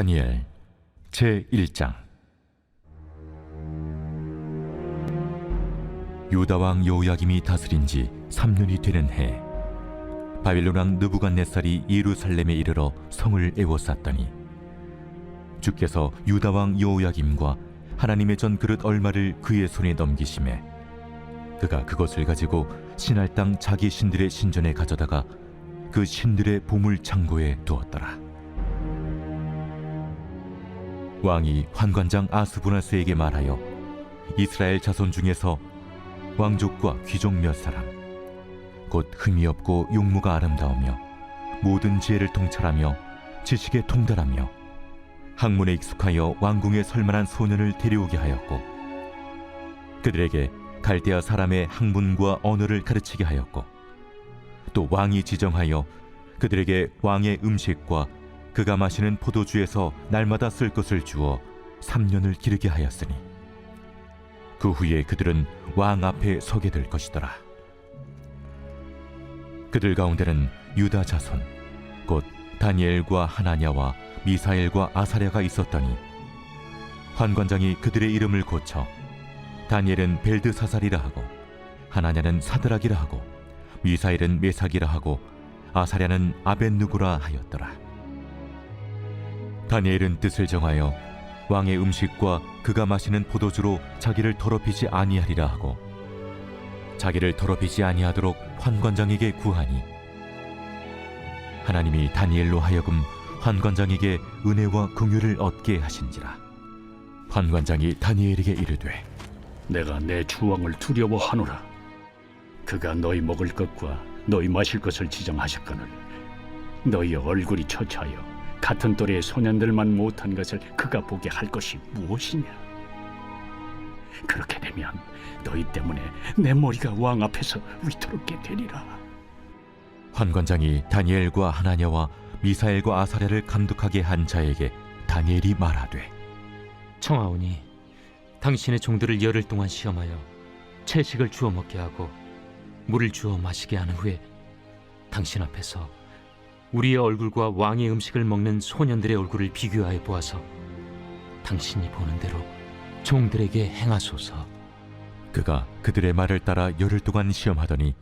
다니엘 제1장. 유다 왕 여호야김이 다스린 지 3년이 되는 해, 바빌론 왕 느부갓네살이 예루살렘에 이르러 성을 에워쌌더니 주께서 유다 왕 여호야김과 하나님의 전 그릇 얼마를 그의 손에 넘기심에 그가 그것을 가지고 신할 땅 자기 신들의 신전에 가져다가 그 신들의 보물 창고에 두었더라. 왕이 환관장 아스부나스에게 말하여 이스라엘 자손 중에서 왕족과 귀족 몇 사람, 곧 흠이 없고 용모가 아름다우며 모든 지혜를 통찰하며 지식에 통달하며 학문에 익숙하여 왕궁에 설만한 소년을 데려오게 하였고, 그들에게 갈대아 사람의 학문과 언어를 가르치게 하였고, 또 왕이 지정하여 그들에게 왕의 음식과 그가 마시는 포도주에서 날마다 쓸 것을 주어 3년을 기르게 하였으니 그 후에 그들은 왕 앞에 서게 될 것이더라. 그들 가운데는 유다 자손 곧 다니엘과 하나냐와 미사엘과 아사랴가 있었더니 환관장이 그들의 이름을 고쳐 다니엘은 벨드사살이라 하고, 하나냐는 사드락이라 하고, 미사엘은 메삭이라 하고, 아사랴는 아벳누고라 하였더라. 다니엘은 뜻을 정하여 왕의 음식과 그가 마시는 포도주로 자기를 더럽히지 아니하리라 하고, 자기를 더럽히지 아니하도록 환관장에게 구하니 하나님이 다니엘로 하여금 환관장에게 은혜와 긍휼을 얻게 하신지라. 환관장이 다니엘에게 이르되, 내가 내 주왕을 두려워하노라. 그가 너희 먹을 것과 너희 마실 것을 지정하셨거늘 너희의 얼굴이 처차하여 같은 또래의 소년들만 못한 것을 그가 보게 할 것이 무엇이냐? 그렇게 되면 너희 때문에 내 머리가 왕 앞에서 위태롭게 되리라. 환관장이 다니엘과 하나냐와 미사엘과 아사랴를 감독하게 한 자에게 다니엘이 말하되, 청하오니 당신의 종들을 열흘 동안 시험하여 채식을 주어 먹게 하고 물을 주어 마시게 한 후에 당신 앞에서 우리의 얼굴과 왕의 음식을 먹는 소년들의 얼굴을 비교하여 보아서 당신이 보는 대로 종들에게 행하소서. 그가 그들의 말을 따라 열흘 동안 시험하더니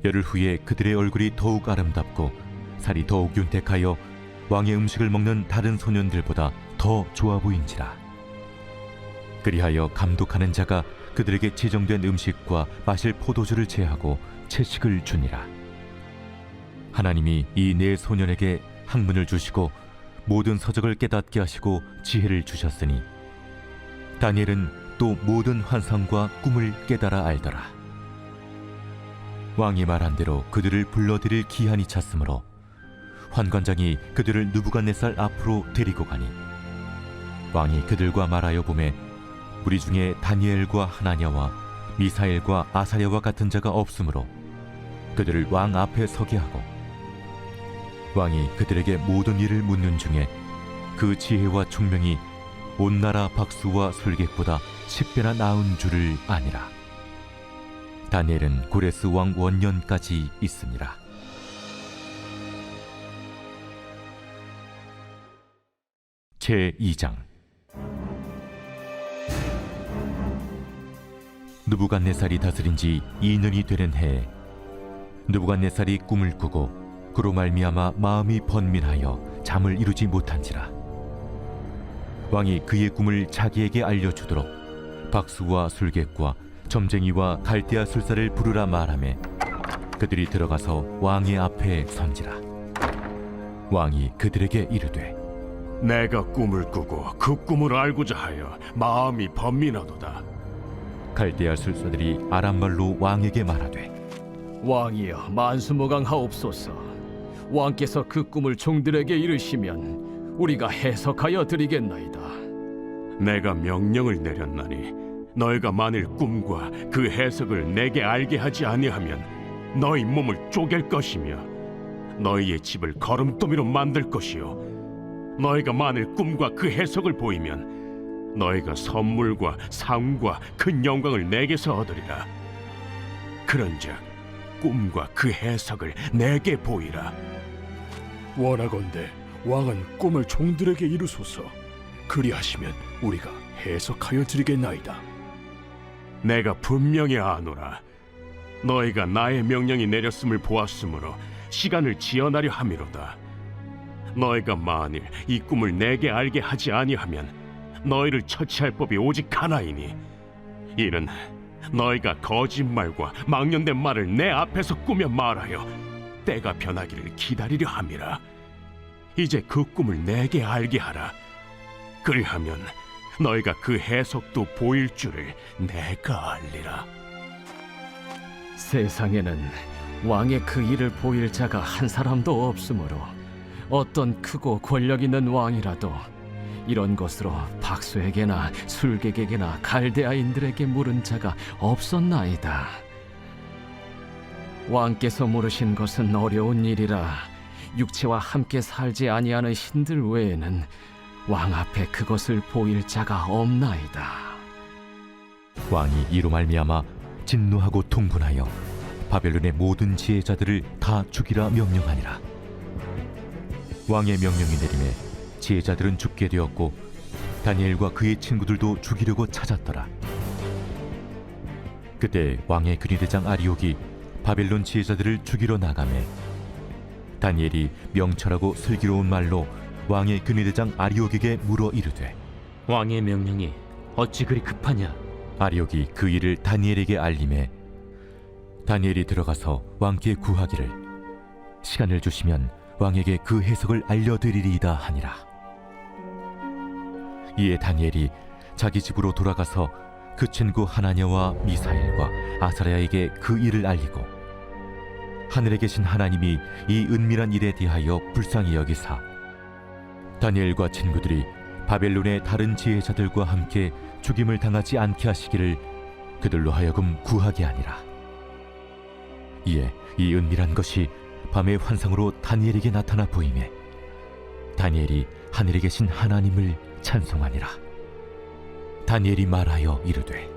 열흘 후에 그들의 얼굴이 더욱 아름답고 살이 더욱 윤택하여 왕의 음식을 먹는 다른 소년들보다 더 좋아 보인지라. 그리하여 감독하는 자가 그들에게 지정된 음식과 마실 포도주를 제하고 채식을 주니라. 하나님이 이 네 소년에게 학문을 주시고 모든 서적을 깨닫게 하시고 지혜를 주셨으니 다니엘은 또 모든 환상과 꿈을 깨달아 알더라. 왕이 말한 대로 그들을 불러들일 기한이 찼으므로 환관장이 그들을 느부갓네살 앞으로 데리고 가니 왕이 그들과 말하여 보매 우리 중에 다니엘과 하나냐와 미사엘과 아사랴와 같은 자가 없으므로 그들을 왕 앞에 서게 하고, 왕이 그들에게 모든 일을 묻는 중에 그 지혜와 총명이 온 나라 박수와 술객보다 10배나 나은 줄을 아니라. 다니엘은 고레스 왕 원년까지 있으니라. 제2장. 느부갓네살이 다스린 지 2년이 되는 해에 느부갓네살이 꿈을 꾸고 그로 말미암아 마음이 번민하여 잠을 이루지 못한지라. 왕이 그의 꿈을 자기에게 알려주도록 박수와 술객과 점쟁이와 갈대아 술사를 부르라 말하매 그들이 들어가서 왕의 앞에 선지라. 왕이 그들에게 이르되, 내가 꿈을 꾸고 그 꿈을 알고자 하여 마음이 번민하도다. 갈대아 술사들이 아람말로 왕에게 말하되, 왕이여 만수무강하옵소서. 왕께서 그 꿈을 종들에게 이르시면 우리가 해석하여 드리겠나이다. 내가 명령을 내렸나니 너희가 만일 꿈과 그 해석을 내게 알게 하지 아니하면 너희 몸을 쪼갤 것이며 너희의 집을 거름더미로 만들 것이요, 너희가 만일 꿈과 그 해석을 보이면 너희가 선물과 상과 큰 영광을 내게서 얻으리라. 그런즉 꿈과 그 해석을 내게 보이라. 원하건대 왕은 꿈을 종들에게 이루소서. 그리하시면 우리가 해석하여 드리겠나이다. 내가 분명히 아노라. 너희가 나의 명령이 내렸음을 보았으므로 시간을 지연하려 함이로다. 너희가 만일 이 꿈을 내게 알게 하지 아니하면 너희를 처치할 법이 오직 하나이니, 이는 너희가 거짓말과 망령된 말을 내 앞에서 꾸며 말하여 때가 변하기를 기다리려 함이라. 이제 그 꿈을 내게 알게 하라. 그리하면 너희가 그 해석도 보일 줄을 내가 알리라. 세상에는 왕의 그 일을 보일 자가 한 사람도 없으므로 어떤 크고 권력 있는 왕이라도 이런 것으로 박수에게나 술객에게나 갈대아인들에게 물은 자가 없었나이다. 왕께서 물으신 것은 어려운 일이라 육체와 함께 살지 아니하는 신들 외에는 왕 앞에 그것을 보일 자가 없나이다. 왕이 이로 말미암아 진노하고 통분하여 바벨론의 모든 지혜자들을 다 죽이라 명령하니라. 왕의 명령이 내림에 지혜자들은 죽게 되었고 다니엘과 그의 친구들도 죽이려고 찾았더라. 그때 왕의 근위대장 아리옥이 바벨론 지혜자들을 죽이러 나가매 다니엘이 명철하고 슬기로운 말로 왕의 근위대장 아리옥에게 물어 이르되, 왕의 명령이 어찌 그리 급하냐? 아리옥이 그 일을 다니엘에게 알림해 다니엘이 들어가서 왕께 구하기를 시간을 주시면 왕에게 그 해석을 알려드리리이다 하니라. 이에 다니엘이 자기 집으로 돌아가서 그 친구 하나냐와 미사엘과 아사랴에게 그 일을 알리고 하늘에 계신 하나님이 이 은밀한 일에 대하여 불쌍히 여기사 다니엘과 친구들이 바벨론의 다른 지혜자들과 함께 죽임을 당하지 않게 하시기를 그들로 하여금 구하게 하니라. 이에 이 은밀한 것이 밤의 환상으로 다니엘에게 나타나 보이매 다니엘이 하늘에 계신 하나님을 찬송하니라. 다니엘이 말하여 이르되,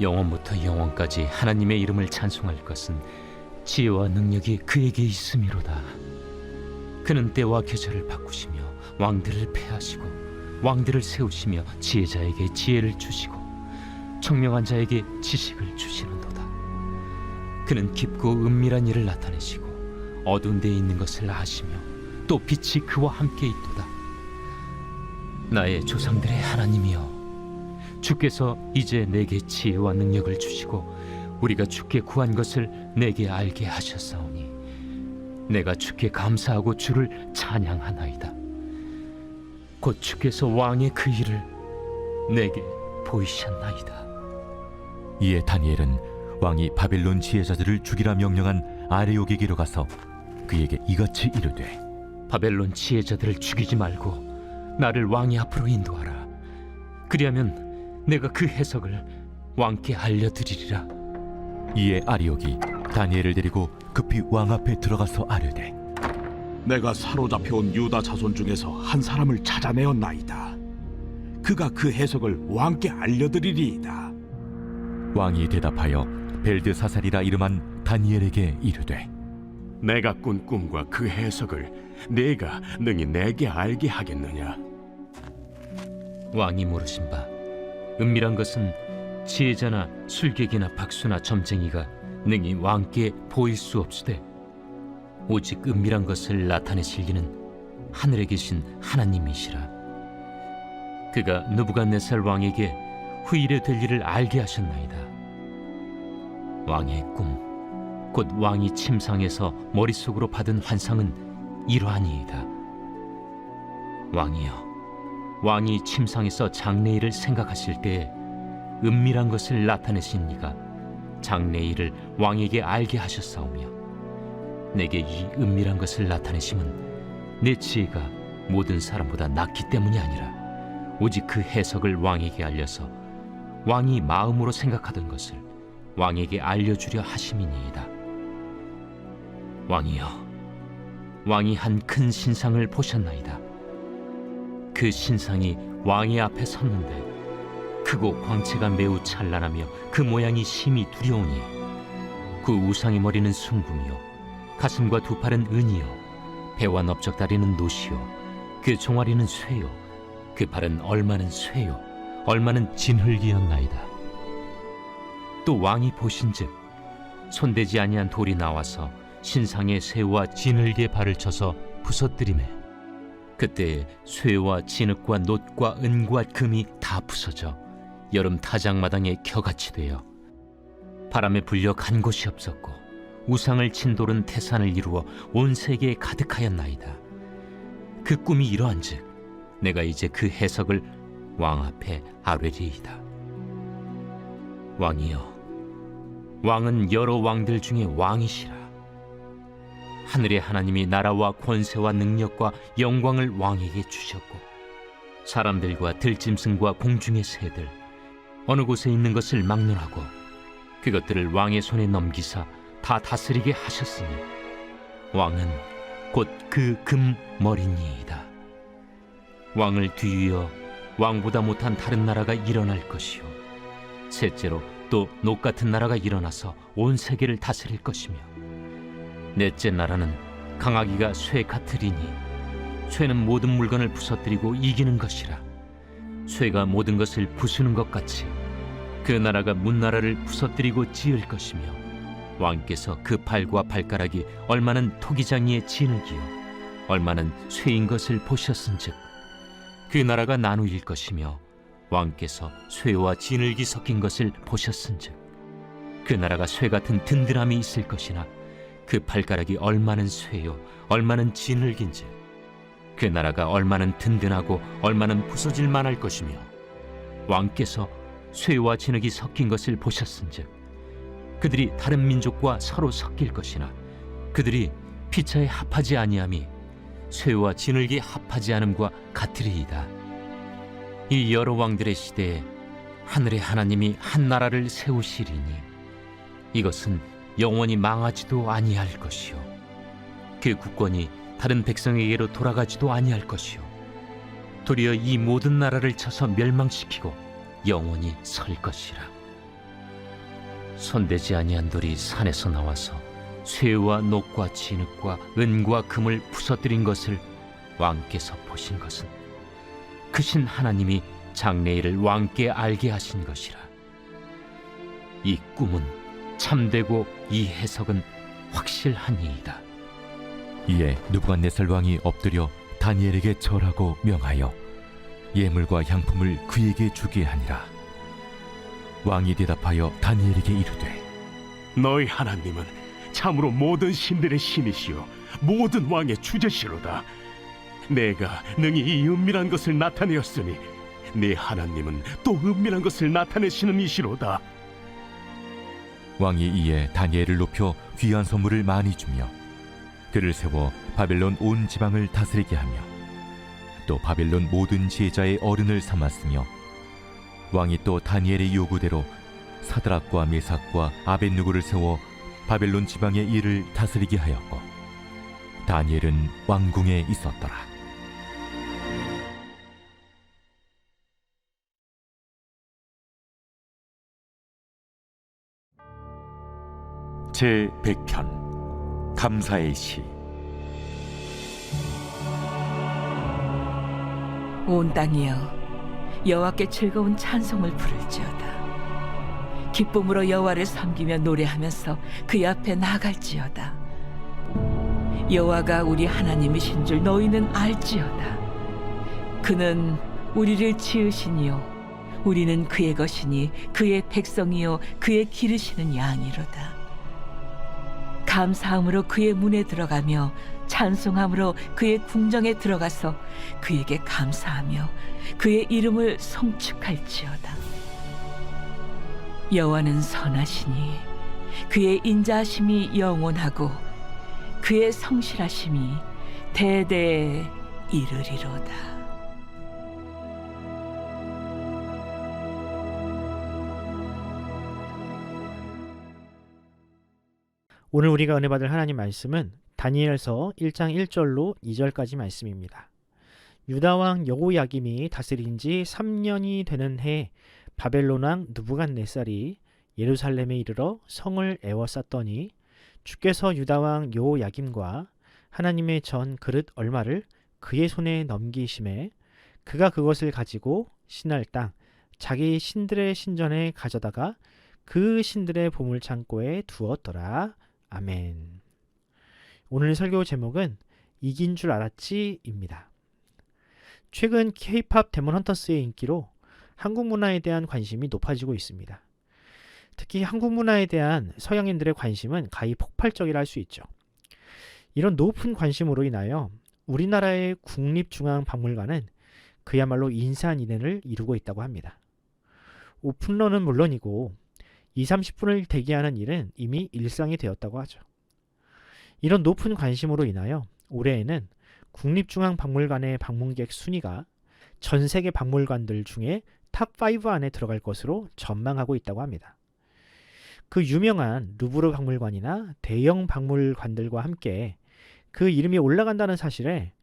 영원부터 영원까지 하나님의 이름을 찬송할 것은 지혜와 능력이 그에게 있음이로다. 그는 때와 계절을 바꾸시며 왕들을 패하시고 왕들을 세우시며 지혜자에게 지혜를 주시고 청명한 자에게 지식을 주시는도다. 그는 깊고 은밀한 일을 나타내시고 어두운 데에 있는 것을 아시며 또 빛이 그와 함께 있도다. 나의 조상들의 하나님이여, 주께서 이제 내게 지혜와 능력을 주시고 우리가 주께 구한 것을 내게 알게 하셨사오니 내가 주께 감사하고 주를 찬양하나이다. 곧 주께서 왕의 그 일을 내게 보이셨나이다. 이에 다니엘은 왕이 바벨론 지혜자들을 죽이라 명령한 아레옥에게로 가서 그에게 이같이 이르되, 바벨론 지혜자들을 죽이지 말고 나를 왕의 앞으로 인도하라. 그리하면 내가 그 해석을 왕께 알려드리리라. 이에 아리옥이 다니엘을 데리고 급히 왕 앞에 들어가서 아뢰되, 내가 사로잡혀온 유다 자손 중에서 한 사람을 찾아내었나이다. 그가 그 해석을 왕께 알려드리리이다. 왕이 대답하여 벨드사살이라 이름한 다니엘에게 이르되, 내가 꾼 꿈과 그 해석을 네가 능히 내게 알게 하겠느냐? 왕이 물으신 바, 은밀한 것은 지혜자나 술객이나 박수나 점쟁이가 능히 왕께 보일 수 없으되 오직 은밀한 것을 나타내실 이는 하늘에 계신 하나님이시라. 그가 느부갓네살 왕에게 후일에 될 일을 알게 하셨나이다. 왕의 꿈, 곧 왕이 침상에서 머릿속으로 받은 환상은 이러하니이다. 왕이여, 왕이 침상에서 장래일을 생각하실 때에 은밀한 것을 나타내신 이가 장래일을 왕에게 알게 하셨사오며 내게 이 은밀한 것을 나타내심은 내 지혜가 모든 사람보다 낫기 때문이 아니라 오직 그 해석을 왕에게 알려서 왕이 마음으로 생각하던 것을 왕에게 알려주려 하심이니이다. 왕이여, 왕이 한 큰 신상을 보셨나이다. 그 신상이 왕의 앞에 섰는데 크고 광채가 매우 찬란하며 그 모양이 심히 두려우니 그 우상의 머리는 순금이요 가슴과 두 팔은 은이요 배와 넓적다리는 노시요 그 종아리는 쇠요, 그 발은 얼마는 쇠요, 얼마는 진흙이었나이다. 또 왕이 보신즉 손대지 아니한 돌이 나와서 신상의 쇠와 진흙의 발을 쳐서 부서뜨리매 그때 쇠와 진흙과 놋과 은과 금이 다 부서져 여름 타작마당에 겨같이 되어 바람에 불려 간 곳이 없었고 우상을 친 돌은 태산을 이루어 온 세계에 가득하였나이다. 그 꿈이 이러한즉 내가 이제 그 해석을 왕 앞에 아뢰리이다. 왕이여, 왕은 여러 왕들 중에 왕이시라. 하늘의 하나님이 나라와 권세와 능력과 영광을 왕에게 주셨고 사람들과 들짐승과 공중의 새들 어느 곳에 있는 것을 막론하고 그것들을 왕의 손에 넘기사 다 다스리게 하셨으니 왕은 곧 그 금머리니이다. 왕을 뒤이어 왕보다 못한 다른 나라가 일어날 것이요 셋째로 또 녹 같은 나라가 일어나서 온 세계를 다스릴 것이며 넷째 나라는 강하기가 쇠 같으리니 쇠는 모든 물건을 부서뜨리고 이기는 것이라. 쇠가 모든 것을 부수는 것 같이 그 나라가 문나라를 부서뜨리고 지을 것이며 왕께서 그 팔과 발가락이 얼마는 토기장이의 진흙이요 얼마는 쇠인 것을 보셨은즉 그 나라가 나누일 것이며 왕께서 쇠와 진흙이 섞인 것을 보셨은즉 그 나라가 쇠 같은 든든함이 있을 것이나 그 발가락이 얼마는 쇠요 얼마는 진흙인즉 그 나라가 얼마는 든든하고 얼마는 부서질 만할 것이며 왕께서 쇠와 진흙이 섞인 것을 보셨은즉 그들이 다른 민족과 서로 섞일 것이나 그들이 피차에 합하지 아니함이 쇠와 진흙이 합하지 않음과 같으리이다. 이 여러 왕들의 시대에 하늘의 하나님이 한 나라를 세우시리니 이것은 영원히 망하지도 아니할 것이요 그 국권이 다른 백성에게로 돌아가지도 아니할 것이요 도리어 이 모든 나라를 쳐서 멸망시키고 영원히 설 것이라. 손대지 아니한 돌이 산에서 나와서 쇠와 녹과 진흙과 은과 금을 부서뜨린 것을 왕께서 보신 것은 크신 하나님이 장래일을 왕께 알게 하신 것이라. 이 꿈은 참되고 이 해석은 확실하니이다. 이에 느부갓네살 왕이 엎드려 다니엘에게 절하고 명하여 예물과 향품을 그에게 주게 하니라. 왕이 대답하여 다니엘에게 이르되 너희 하나님은 참으로 모든 신들의 신이시요 모든 왕의 주제시로다. 내가 능히 이 은밀한 것을 나타내었으니 네 하나님은 또 은밀한 것을 나타내시는 이시로다. 왕이 이에 다니엘을 높여 귀한 선물을 많이 주며 그를 세워 바벨론 온 지방을 다스리게 하며 또 바벨론 모든 지혜자의 어른을 삼았으며 왕이 또 다니엘의 요구대로 사드락과 메삭과 아벳느고를 세워 바벨론 지방의 일을 다스리게 하였고 다니엘은 왕궁에 있었더라. 제 100편 감사의 시. 온 땅이여 여호와께 즐거운 찬송을 부를지어다. 기쁨으로 여호와를 섬기며 노래하면서 그의 앞에 나아갈지어다. 여호와가 우리 하나님이신 줄 너희는 알지어다. 그는 우리를 지으시니요 우리는 그의 것이니 그의 백성이요 그의 기르시는 양이로다. 감사함으로 그의 문에 들어가며 찬송함으로 그의 궁정에 들어가서 그에게 감사하며 그의 이름을 송축할지어다. 여호와는 선하시니 그의 인자하심이 영원하고 그의 성실하심이 대대에 이르리로다. 오늘 우리가 은혜 받을 하나님 말씀은 다니엘서 1장 1절로 2절까지 말씀입니다. 유다 왕 여호야김이 다스린 지 3년이 되는 해 바벨론 왕 느부갓네살이 예루살렘에 이르러 성을 에워쌌더니 주께서 유다 왕 여호야김과 하나님의 전 그릇 얼마를 그의 손에 넘기심에 그가 그것을 가지고 신할 땅 자기 신들의 신전에 가져다가 그 신들의 보물창고에 두었더라. 아멘. 오늘 설교 제목은 이긴 줄 알았지입니다. 최근 K-팝 데몬 헌터스의 인기로 한국 문화에 대한 관심이 높아지고 있습니다. 특히 한국 문화에 대한 서양인들의 관심은 가히 폭발적이라 할 수 있죠. 이런 높은 관심으로 인하여 우리나라의 국립중앙박물관은 그야말로 인산인해를 이루고 있다고 합니다. 오픈런은 물론이고 20-30분을 대기하는 일은 이미 일상이 되었다고 하죠. 이런 높은 관심으로 인하여 올해에는 국립중앙박물관의 방문객 순위가 전 세계 박물관들 중에 탑5 안에 들어갈 것으로 전망하고 있다고 합니다. 그 유명한 루브르 박물관이나 대형 박물관들과 함께 그 이름이 올라간다는 사실에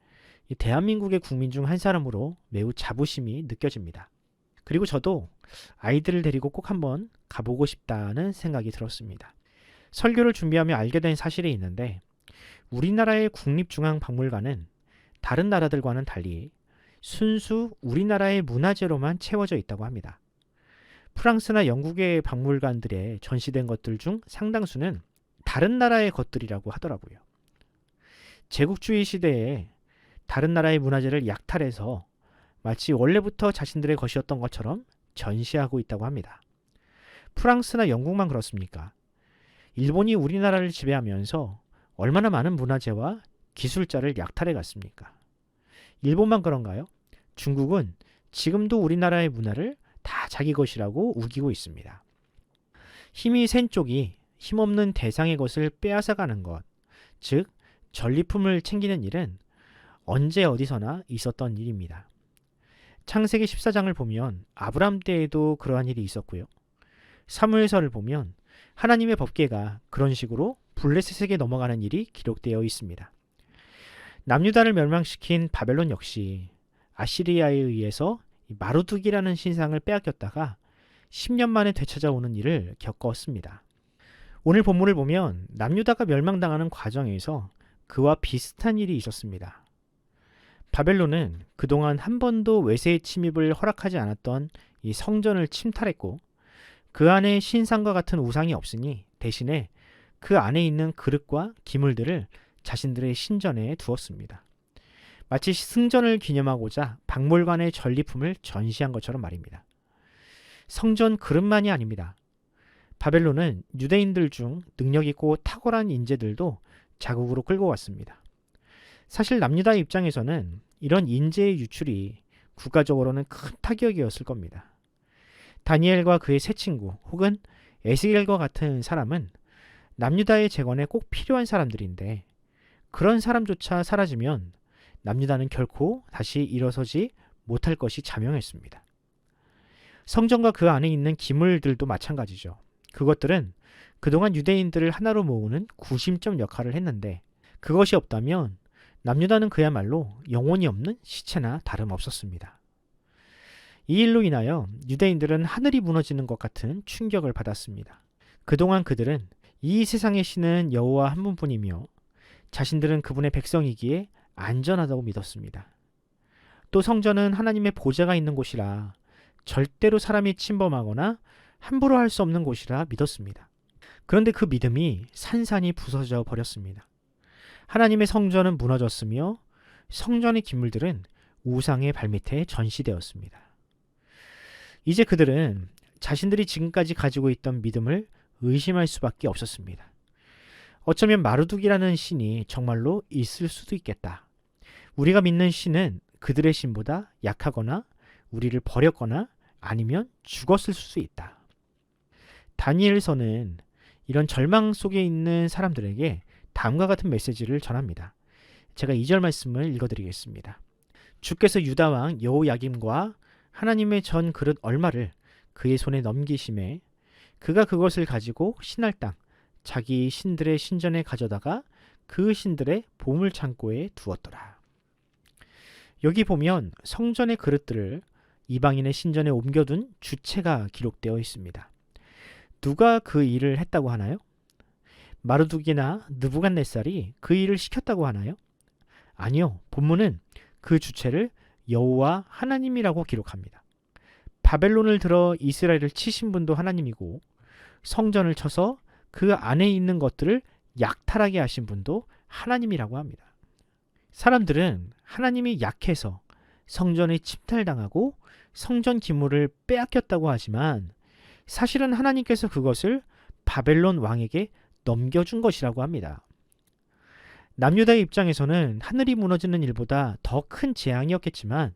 대한민국의 국민 중 한 사람으로 매우 자부심이 느껴집니다. 그리고 저도 아이들을 데리고 꼭 한번 가보고 싶다는 생각이 들었습니다. 설교를 준비하며 알게 된 사실이 있는데 우리나라의 국립중앙박물관은 다른 나라들과는 달리 순수 우리나라의 문화재로만 채워져 있다고 합니다. 프랑스나 영국의 박물관들에 전시된 것들 중 상당수는 다른 나라의 것들이라고 하더라고요. 제국주의 시대에 다른 나라의 문화재를 약탈해서 마치 원래부터 자신들의 것이었던 것처럼 전시하고 있다고 합니다. 프랑스나 영국만 그렇습니까? 일본이 우리나라를 지배하면서 얼마나 많은 문화재와 기술자를 약탈해 갔습니까? 일본만 그런가요? 중국은 지금도 우리나라의 문화를 다 자기 것이라고 우기고 있습니다. 힘이 센 쪽이 힘없는 대상의 것을 빼앗아가는 것, 즉 전리품을 챙기는 일은 언제 어디서나 있었던 일입니다. 창세기 14장을 보면 아브람 때에도 그러한 일이 있었고요. 사무엘서를 보면 하나님의 법궤가 그런 식으로 블레셋에게 넘어가는 일이 기록되어 있습니다. 남유다를 멸망시킨 바벨론 역시 아시리아에 의해서 마루둑이라는 신상을 빼앗겼다가 10년 만에 되찾아오는 일을 겪었습니다. 오늘 본문을 보면 남유다가 멸망당하는 과정에서 그와 비슷한 일이 있었습니다. 바벨론은 그동안 한 번도 외세의 침입을 허락하지 않았던 이 성전을 침탈했고 그 안에 신상과 같은 우상이 없으니 대신에 그 안에 있는 그릇과 기물들을 자신들의 신전에 두었습니다. 마치 승전을 기념하고자 박물관의 전리품을 전시한 것처럼 말입니다. 성전 그릇만이 아닙니다. 바벨론은 유대인들 중 능력 있고 탁월한 인재들도 자국으로 끌고 왔습니다. 사실 남유다의 입장에서는 이런 인재의 유출이 국가적으로는 큰 타격이었을 겁니다. 다니엘과 그의 세 친구 혹은 에스겔과 같은 사람은 남유다의 재건에 꼭 필요한 사람들인데 그런 사람조차 사라지면 남유다는 결코 다시 일어서지 못할 것이 자명했습니다. 성전과 그 안에 있는 기물들도 마찬가지죠. 그것들은 그동안 유대인들을 하나로 모으는 구심점 역할을 했는데 그것이 없다면 남유다는 그야말로 영혼이 없는 시체나 다름없었습니다. 이 일로 인하여 유대인들은 하늘이 무너지는 것 같은 충격을 받았습니다. 그동안 그들은 이 세상의 신은 여호와 한 분뿐이며 자신들은 그분의 백성이기에 안전하다고 믿었습니다. 또 성전은 하나님의 보좌가 있는 곳이라 절대로 사람이 침범하거나 함부로 할 수 없는 곳이라 믿었습니다. 그런데 그 믿음이 산산이 부서져 버렸습니다. 하나님의 성전은 무너졌으며 성전의 기물들은 우상의 발밑에 전시되었습니다. 이제 그들은 자신들이 지금까지 가지고 있던 믿음을 의심할 수밖에 없었습니다. 어쩌면 마루둑이라는 신이 정말로 있을 수도 있겠다. 우리가 믿는 신은 그들의 신보다 약하거나 우리를 버렸거나 아니면 죽었을 수도 있다. 다니엘서는 이런 절망 속에 있는 사람들에게 다음과 같은 메시지를 전합니다. 제가 2절 말씀을 읽어드리겠습니다. 주께서 유다 왕 여호야김과 하나님의 전 그릇 얼마를 그의 손에 넘기심에 그가 그것을 가지고 신할 땅 자기 신들의 신전에 가져다가 그 신들의 보물 창고에 두었더라. 여기 보면 성전의 그릇들을 이방인의 신전에 옮겨둔 주체가 기록되어 있습니다. 누가 그 일을 했다고 하나요? 마르둑이나 느부갓네살이 그 일을 시켰다고 하나요? 아니요. 본문은 그 주체를 여호와 하나님이라고 기록합니다. 바벨론을 들어 이스라엘을 치신 분도 하나님이고 성전을 쳐서 그 안에 있는 것들을 약탈하게 하신 분도 하나님이라고 합니다. 사람들은 하나님이 약해서 성전에 침탈당하고 성전 기물을 빼앗겼다고 하지만 사실은 하나님께서 그것을 바벨론 왕에게 넘겨준 것이라고 합니다. 남유다의 입장에서는 하늘이 무너지는 일보다 더 큰 재앙이었겠지만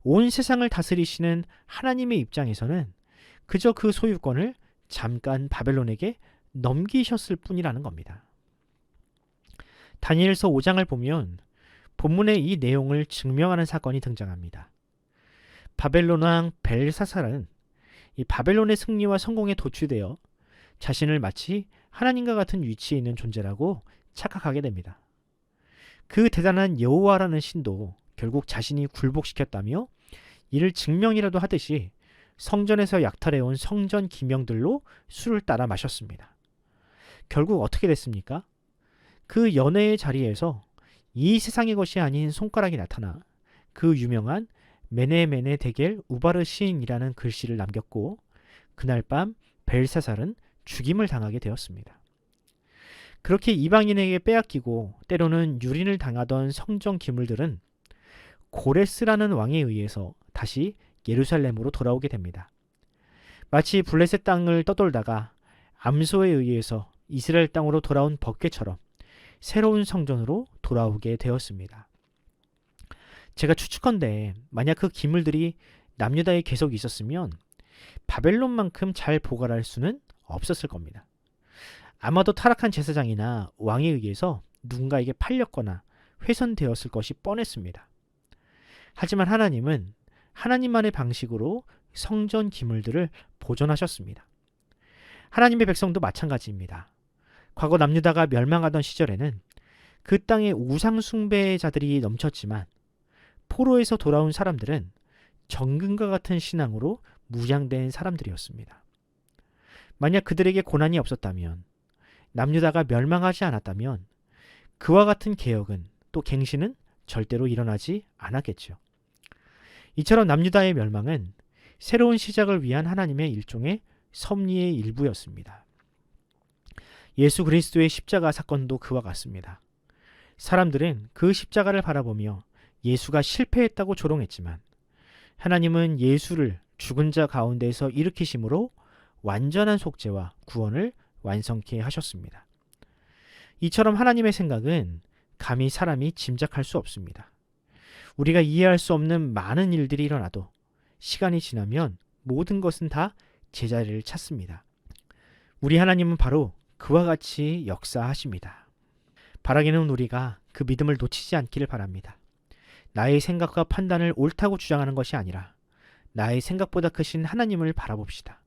온 세상을 다스리시는 하나님의 입장에서는 그저 그 소유권을 잠깐 바벨론에게 넘기셨을 뿐이라는 겁니다. 다니엘서 5장을 보면 본문에 이 내용을 증명하는 사건이 등장합니다. 바벨론 왕 벨사살은 이 바벨론의 승리와 성공에 도취되어 자신을 마치 하나님과 같은 위치에 있는 존재라고 착각하게 됩니다. 그 대단한 여호와라는 신도 결국 자신이 굴복시켰다며 이를 증명이라도 하듯이 성전에서 약탈해온 성전 기명들로 술을 따라 마셨습니다. 결국 어떻게 됐습니까? 그 연회의 자리에서 이 세상의 것이 아닌 손가락이 나타나 그 유명한 메네메네 데겔 우바르 시인이라는 글씨를 남겼고 그날 밤 벨사살은 죽임을 당하게 되었습니다. 그렇게 이방인에게 빼앗기고 때로는 유린을 당하던 성전 기물들은 고레스라는 왕에 의해서 다시 예루살렘으로 돌아오게 됩니다. 마치 블레셋 땅을 떠돌다가 암소에 의해서 이스라엘 땅으로 돌아온 법궤처럼 새로운 성전으로 돌아오게 되었습니다. 제가 추측컨대 만약 그 기물들이 남유다에 계속 있었으면 바벨론만큼 잘 보관할 수는 없었을 겁니다. 아마도 타락한 제사장이나 왕에 의해서 누군가에게 팔렸거나 훼손되었을 것이 뻔했습니다. 하지만 하나님은 하나님만의 방식으로 성전 기물들을 보존하셨습니다. 하나님의 백성도 마찬가지입니다. 과거 남유다가 멸망하던 시절에는 그 땅에 우상 숭배자들이 넘쳤지만 포로에서 돌아온 사람들은 정금과 같은 신앙으로 무장된 사람들이었습니다. 만약 그들에게 고난이 없었다면, 남유다가 멸망하지 않았다면 그와 같은 개혁은 또 갱신은 절대로 일어나지 않았겠죠. 이처럼 남유다의 멸망은 새로운 시작을 위한 하나님의 일종의 섭리의 일부였습니다. 예수 그리스도의 십자가 사건도 그와 같습니다. 사람들은 그 십자가를 바라보며 예수가 실패했다고 조롱했지만 하나님은 예수를 죽은 자 가운데서 일으키심으로 완전한 속죄와 구원을 완성케 하셨습니다. 이처럼 하나님의 생각은 감히 사람이 짐작할 수 없습니다. 우리가 이해할 수 없는 많은 일들이 일어나도 시간이 지나면 모든 것은 다 제자리를 찾습니다. 우리 하나님은 바로 그와 같이 역사하십니다. 바라기는 우리가 그 믿음을 놓치지 않기를 바랍니다. 나의 생각과 판단을 옳다고 주장하는 것이 아니라 나의 생각보다 크신 하나님을 바라봅시다.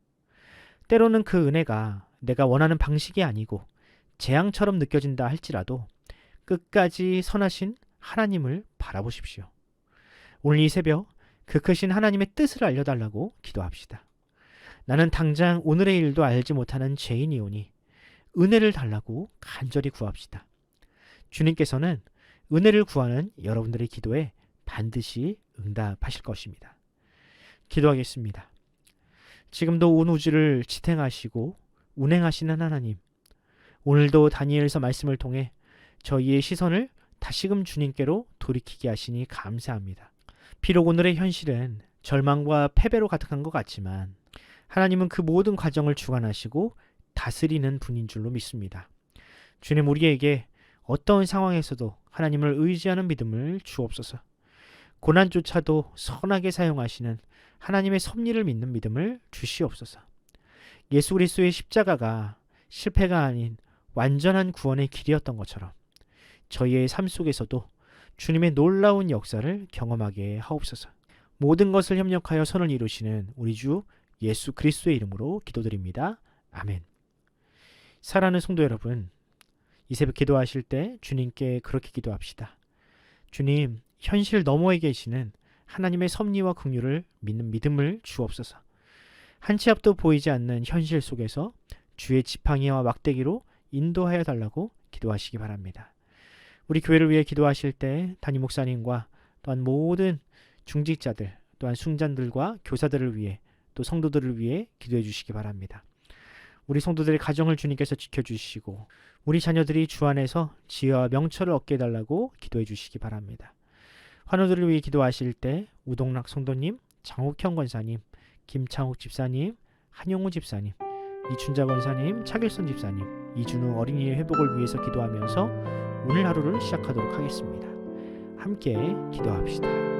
때로는 그 은혜가 내가 원하는 방식이 아니고 재앙처럼 느껴진다 할지라도 끝까지 선하신 하나님을 바라보십시오. 오늘 이 새벽 그 크신 하나님의 뜻을 알려달라고 기도합시다. 나는 당장 오늘의 일도 알지 못하는 죄인이오니 은혜를 달라고 간절히 구합시다. 주님께서는 은혜를 구하는 여러분들의 기도에 반드시 응답하실 것입니다. 기도하겠습니다. 지금도 온 우주를 지탱하시고 운행하시는 하나님, 오늘도 다니엘서 말씀을 통해 저희의 시선을 다시금 주님께로 돌이키게 하시니 감사합니다. 비록 오늘의 현실은 절망과 패배로 가득한 것 같지만 하나님은 그 모든 과정을 주관하시고 다스리는 분인 줄로 믿습니다. 주님, 우리에게 어떤 상황에서도 하나님을 의지하는 믿음을 주옵소서. 고난조차도 선하게 사용하시는 하나님의 섭리를 믿는 믿음을 주시옵소서. 예수 그리스도의 십자가가 실패가 아닌 완전한 구원의 길이었던 것처럼 저희의 삶 속에서도 주님의 놀라운 역사를 경험하게 하옵소서. 모든 것을 협력하여 선을 이루시는 우리 주 예수 그리스도의 이름으로 기도드립니다. 아멘. 사랑하는 성도 여러분, 이 새벽 기도하실 때 주님께 그렇게 기도합시다. 주님, 현실 너머에 계시는 하나님의 섭리와 긍휼을 믿는 믿음을 주옵소서. 한 치 앞도 보이지 않는 현실 속에서 주의 지팡이와 막대기로 인도하여 달라고 기도하시기 바랍니다. 우리 교회를 위해 기도하실 때 담임 목사님과 또한 모든 중직자들, 또한 순장들과 교사들을 위해, 또 성도들을 위해 기도해 주시기 바랍니다. 우리 성도들의 가정을 주님께서 지켜주시고 우리 자녀들이 주 안에서 지혜와 명철을 얻게 해달라고 기도해 주시기 바랍니다. 환우들을 위해 기도하실 때 우동락 성도님, 장욱형 권사님, 김창욱 집사님, 한용우 집사님, 이춘자 권사님, 차길선 집사님, 이준우 어린이의 회복을 위해서 기도하면서 오늘 하루를 시작하도록 하겠습니다. 함께 기도합시다.